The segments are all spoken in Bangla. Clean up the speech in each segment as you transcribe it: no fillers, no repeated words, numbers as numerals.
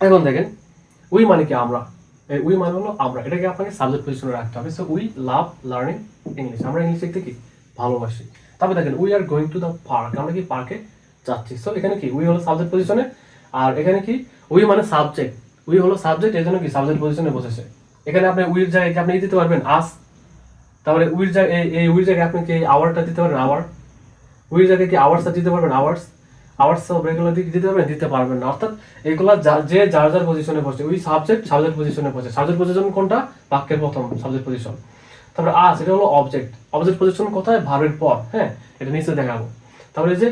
এখন দেখেন উই মানে কি আমরা, উই মানে হলো আমরা, এটাকে আপনাকে সাবজেক্ট পজিশনে রাখতে হবে। So we love learning English, আমরা ইংলিশ শিখতে কি ভালোবাসি। তারপর দেখেন we are going to the park, আমরা কি পার্কে যাচ্ছি। সো এখানে কি উই হলো সাবজেক্ট পজিশনে, আর এখানে কি উই মানে সাবজেক্ট, উই হলো সাবজেক্ট, এই জন্য কি সাবজেক্ট পজিশনে বসেছে। এখানে আপনি উইর জায়গায় কি আপনি দিতে পারবেন আস, তারপরে উইর জায়গায় এই উইর জায়গায় আপনি কি আওয়ারটা দিতে পারবেন আওয়ার, উইর জায়গায় কি আওয়ার্সটা দিতে পারবেন আওয়ার্স, আওয়ার্স অফ রেগুলার দিতে পারবেন, দিতে পারবেন না। অর্থাৎ এগুলো যে যার যার পজিশনে বসে, উই সাবজেক্ট সাবজেক্ট পজিশনে বসে। সাবজেক্ট পজিশন কোনটা, বাক্যের প্রথম সাবজেক্ট পজিশন। তারপরে আস, এটা হলো অবজেক্ট, অবজেক্ট পজিশন কোথায়, ভার্বের পর। হ্যাঁ, এটা নিচে দেখাবো। তারপরে এই যে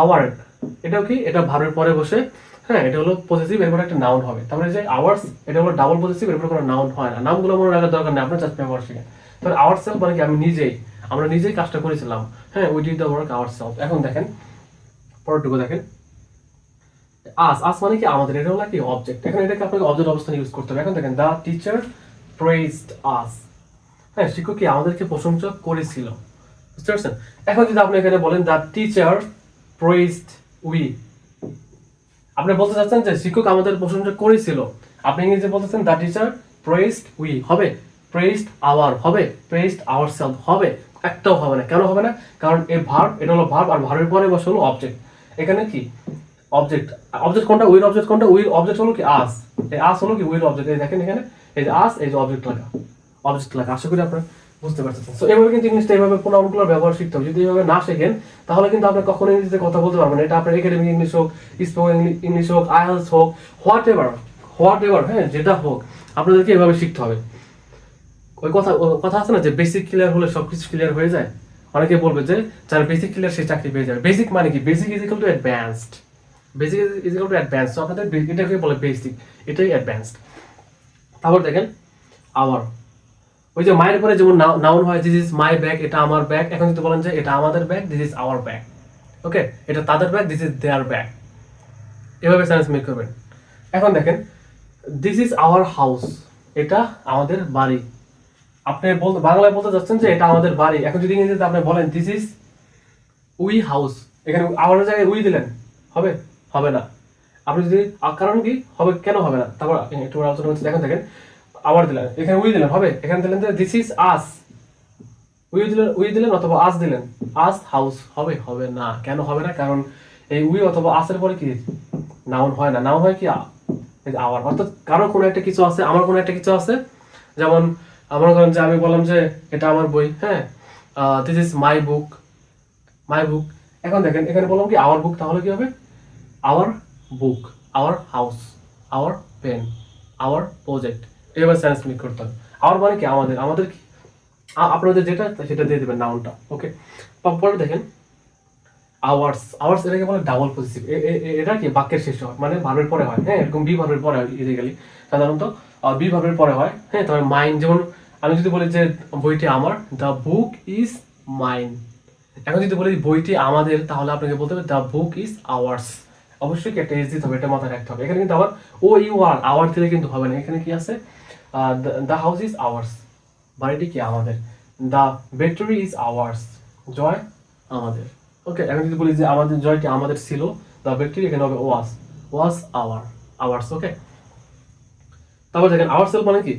আওয়ার, এটাও কি, এটা ভার্বের পরে বসে। হ্যাঁ, এটা হলো পজিটিভ, এরপর একটা নাউন হবে। তারপরে যে আওয়ার্স, এটা হলো ডাবল পজিটিভ, এরপর কোনো নাউন হয় না। নামগুলো মনে রাখার দরকার নেই, আপনার জাস্ট ব্যবহার শিখেন। তারপরে আওয়ার সেলফ মানে কি আমি নিজেই, আমরা নিজেই কাজটা করেছিলাম। হ্যাঁ, we did the work our self. এখন দেখেন পরেরটুকু দেখেন, আস, আস মানে কি আমাদের, এটা হলো কি অবজেক্ট। এখন এটাকে আপনাকে অবজেক্ট অবস্থানে ইউজ করতে হবে। এখন দেখেন দ্য টিচার প্রেইজড আস, হ্যাঁ শিক্ষক কি আমাদেরকে প্রশংসা করেছিল, বুঝতে পারছেন। এখন যদি আপনি এখানে বলেন দ্য টিচার প্রেইজড উই, আপনি বলতে চাচ্ছেন যে শিক্ষক আমাদের প্রশংসা করেছিল, আপনি ইংরেজিতে বলতেছেন দ্য টিচার প্রেইজড উই হবে, প্রেইজড আওয়ার হবে, প্রেইজড আওয়ার সেলফ হবে, একটাও হবে না। কেন হবে না, কারণ এই ভার্ব, এটা হলো ভার্ব, আর ভার্বের পরে বসে হলো অবজেক্ট। এখানে কি অবজেক্ট, অবজেক্ট কোনটা, উইর অবজেক্ট কোনটা, উইর অবজেক্ট হলো কি আস, এই আস হলো কি উইর অবজেক্ট। এই দেখেন এখানে এই যে আস, এই যে অবজেক্ট লাগা, অবজেক্ট লাগা। আশা করি আপনারা বুঝতে পারছেন। সো এভাবে কিন্তু ইংলিশটা এইভাবে প্রোনাউনগুলোর ব্যবহার শিখতে হবে। যদি এইভাবে না শেখেন তাহলে কিন্তু আপনি কখনো ইংরেজিতে কথা বলতে পারবেন না। এটা আপনার একাডেমিক ইংলিশ হোক, স্পোকেন ইংলিশ হোক, আইএলটিএস হোক, হোয়াট এভার, হ্যাঁ যেটা হোক, আপনাদেরকে এভাবে শিখতে হবে। ওই কথা আছে না যে বেসিক ক্লিয়ার হলে সবকিছু ক্লিয়ার হয়ে যায়। অনেকে বলবে যে যার বেসিক ক্লিয়ার সে চাকরি পেয়ে যাবে। বেসিক মানে কি, basic is equal to advanced, basic is equal to advance. তো আপনাদের এটাকে বলে বেসিক, এটাই অ্যাডভান্সড। তারপর দেখেন আওয়ার, ওই যে মায়ের পরে যেমন নাউন হয়, দিস ইজ মাই ব্যাগ, এটা আমার ব্যাগ। এখন যদি বলেন যে এটা আমাদের bag, this is our bag. Okay, এটা তাদের bag, this is their bag. এভাবে সেন্টেন্স মেক করবেন। এখন দেখেন দিস ইজ আওয়ার হাউস, এটা আমাদের বাড়ি। আপনি বাংলায় বলতে যাচ্ছেন যে এটা আমাদের বাড়ি। এখন যদি ইংরেজিতে আপনি বলেন দিস ইজ উই হাউস, এখানে আওয়ার জায়গায় উই দিলেন, হবে, হবে না। আপনি যদি কারণ কি হবে, কেন হবে না, তারপর একটু আলোচনা করছি। দেখেন দেখেন আওয়ার দিলেন, এখানে উই দিলেন, হবে। এখানে দিলেন যে দিস ইজ আস, উই দিলেন অথবা আস দিলেন, আস হাউস, হবে, হবে না। কেন হবে না, কারণ এই উই অথবা আসের পরে কি নাউন হয় না, নাউন হয় কি আওয়ার। অর্থাৎ কারো কোনো একটা কিছু আছে, আমার কোনো একটা কিছু আছে। যেমন মনে করেন যে আমি বললাম যে এটা আমার বই, হ্যাঁ, দিস ইজ মাই বুক, মাই বুক। এখন দেখেন এখানে বললাম কি আওয়ার বুক, তাহলে কি হবে our book, our house, our pen, our project. এবার সেন্স মেক করতে হবে। আওয়ার মানে কি আমাদের, আমাদের কি আপনাদের যেটা সেটা দিয়ে দেবেন নাউনটা। ওকে, পরে দেখেন আওয়ার্স, আওয়ার্স এটাকে বলে ডাবল পজিটিভ। এটা কি বাক্যের শেষে হয়, মানে ভার্বের পরে হয়। হ্যাঁ, এরকম বি ভার্বের পরে হয় ইজিক্যালি, সাধারণত বি ভার্বের পরে হয়। হ্যাঁ, তবে মাইন, যেমন আমি যদি বলি যে বইটি আমার, দ্য বুক ইজ মাইন। এখন যদি বলি বইটি আমাদের, তাহলে আপনাকে বলতে হবে দ্য বুক ইজ আওয়ার্স। অবশ্যই কি একটা এস দিতে হবে, এটা মাথায় রাখতে হবে। এখানে কিন্তু আবার ও ইউ আর, আওয়ার দিলে কিন্তু হবে না। এখানে কি আছে, দ্য হাউস ইজ আওয়ার্স, বাড়িটি কি আমাদের। দ্য ব্যাটারি ইজ আওয়ার্স, জয় আমাদের। ওকে, এখন যদি বলি যে আমাদের জয়টি আমাদের ছিল, দ্য ব্যাটারি, এখানে হবে ওয়াজ আওয়ার, আওয়ার্স। ওকে, তারপর দেখেন আওয়ার সেলফ মানে কি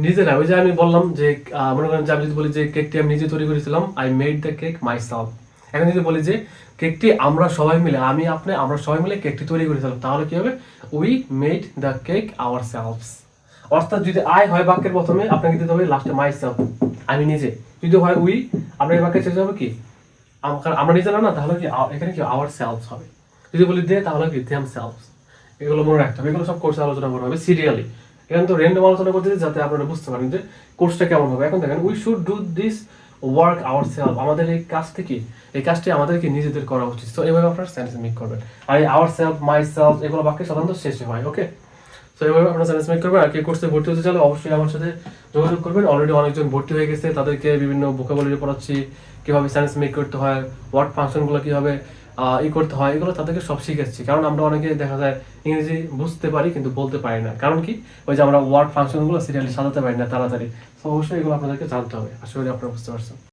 নিজেরা। ওই যে আমি বললাম যে মনে করেন যে আমি যদি বলি যে কেকটি আমি নিজে তৈরি করেছিলাম, I made the cake my self. এখন যদি বলি যে কেকটি আমরা সবাই মিলে, আমি আপনি আমরা সবাই মিলে কেকটি তৈরি করেছিলাম, তাহলে কি হবে, we made the cake ourselves. অর্থাৎ যদি আই হয় বাক্যের প্রথমে, আপনাকে দিতে হবে লাস্টে মাই সেলফ, আমি নিজে। যদি হয় উই, আপনার এই বাক্যের শেষে হবে কি আমরা নিজেরা না, তাহলে কি এখানে কি আওয়ার সেলফস হবে। যদি বলি দে, তাহলে কি দেম সেলফস। এগুলো মনে রাখতে হবে, এগুলো সব কোর্সে আলোচনা করা হবে সিরিয়ালি। এখানে তো র্যান্ডম আলোচনা করতেছি যাতে আপনারা বুঝতে পারেন যে কোর্সটা কেমন হবে। এখন দেখেন we should do this work our self, আমাদের এই কাজটি কি, এই কাজটি আমাদেরকে নিজেদের করা উচিত। তো এইভাবে আপনারা সেন্টেন্স মেক করবেন। আর এই আওয়ার সেলফ, মাই সেলফ, এগুলো বাক্যে সাধারণত শেষে হয়। ওকে, তো এইভাবে আপনারা সেন্টেন্স মেক করবেন। আর কি কোর্সে ভর্তি হতে চাইলে অবশ্যই আমার সাথে যোগাযোগ করবেন। অলরেডি অনেকজন ভর্তি হয়ে গেছে, তাদেরকে বিভিন্ন ভোকাবুলারি পড়াচ্ছি, কিভাবে সেন্টেন্স মেক করতে হয়, ওয়ার্ড ফাংশনগুলো কিভাবে করতে হয়, এগুলো তাদেরকে সব শিখাচ্ছি। কারণ আমরা অনেকে দেখা যায় ইংরেজি বুঝতে পারি কিন্তু বলতে পারি না। কারণ কি, ওই যে আমরা ওয়ার্ড ফাংশনগুলো সিরিয়ালি সাজাতে পারি না তাড়াতাড়ি। তো অবশ্যই এগুলো আপনাদেরকে জানতে হবে। আশা করি আপনারা বুঝতে পারছেন।